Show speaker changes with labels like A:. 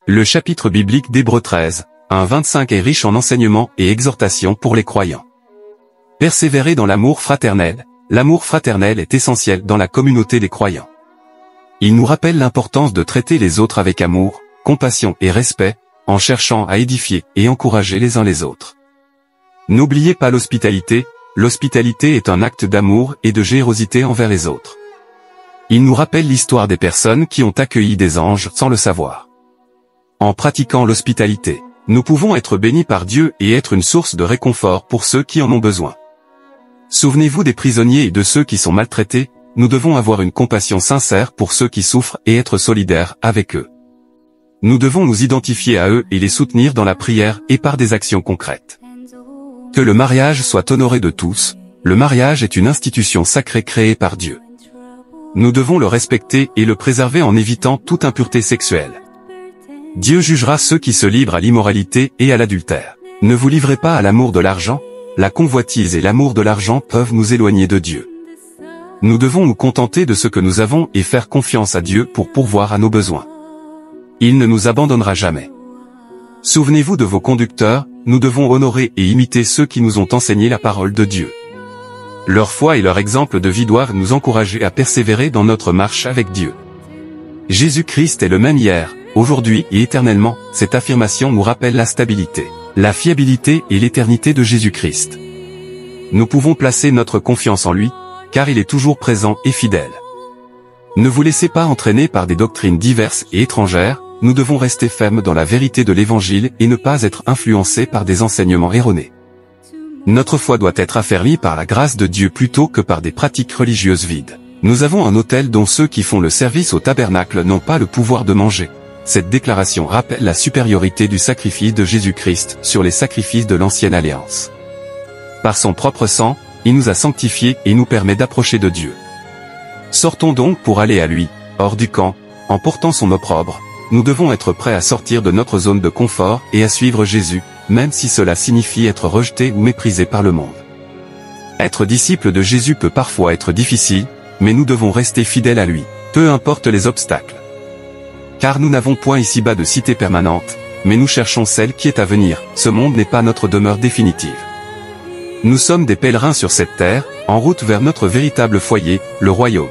A: Le chapitre biblique d'Hébreux 13, 1-25 est riche en enseignements et exhortations pour les croyants. Persévérer dans l'amour fraternel. L'amour fraternel est essentiel dans la communauté des croyants. Il nous rappelle l'importance de traiter les autres avec amour, compassion et respect, en cherchant à édifier et encourager les uns les autres. N'oubliez pas l'hospitalité. L'hospitalité est un acte d'amour et de générosité envers les autres. Il nous rappelle l'histoire des personnes qui ont accueilli des anges sans le savoir. En pratiquant l'hospitalité, nous pouvons être bénis par Dieu et être une source de réconfort pour ceux qui en ont besoin. Souvenez-vous des prisonniers et de ceux qui sont maltraités, nous devons avoir une compassion sincère pour ceux qui souffrent et être solidaires avec eux. Nous devons nous identifier à eux et les soutenir dans la prière et par des actions concrètes. Que le mariage soit honoré de tous. Le mariage est une institution sacrée créée par Dieu. Nous devons le respecter et le préserver en évitant toute impureté sexuelle. Dieu jugera ceux qui se livrent à l'immoralité et à l'adultère. Ne vous livrez pas à l'amour de l'argent. La convoitise et l'amour de l'argent peuvent nous éloigner de Dieu. Nous devons nous contenter de ce que nous avons et faire confiance à Dieu pour pourvoir à nos besoins. Il ne nous abandonnera jamais. Souvenez-vous de vos conducteurs, nous devons honorer et imiter ceux qui nous ont enseigné la parole de Dieu. Leur foi et leur exemple de vie doivent nous encourager à persévérer dans notre marche avec Dieu. Jésus-Christ est le même hier, aujourd'hui et éternellement. Cette affirmation nous rappelle la stabilité, la fiabilité et l'éternité de Jésus-Christ. Nous pouvons placer notre confiance en lui, car il est toujours présent et fidèle. Ne vous laissez pas entraîner par des doctrines diverses et étrangères. Nous devons rester fermes dans la vérité de l'Évangile et ne pas être influencés par des enseignements erronés. Notre foi doit être affermie par la grâce de Dieu plutôt que par des pratiques religieuses vides. Nous avons un autel dont ceux qui font le service au tabernacle n'ont pas le pouvoir de manger. Cette déclaration rappelle la supériorité du sacrifice de Jésus-Christ sur les sacrifices de l'ancienne alliance. Par son propre sang, il nous a sanctifiés et nous permet d'approcher de Dieu. Sortons donc pour aller à lui, hors du camp, en portant son opprobre. Nous devons être prêts à sortir de notre zone de confort et à suivre Jésus, même si cela signifie être rejeté ou méprisé par le monde. Être disciple de Jésus peut parfois être difficile, mais nous devons rester fidèles à lui, peu importe les obstacles. Car nous n'avons point ici-bas de cité permanente, mais nous cherchons celle qui est à venir. Ce monde n'est pas notre demeure définitive. Nous sommes des pèlerins sur cette terre, en route vers notre véritable foyer, le royaume.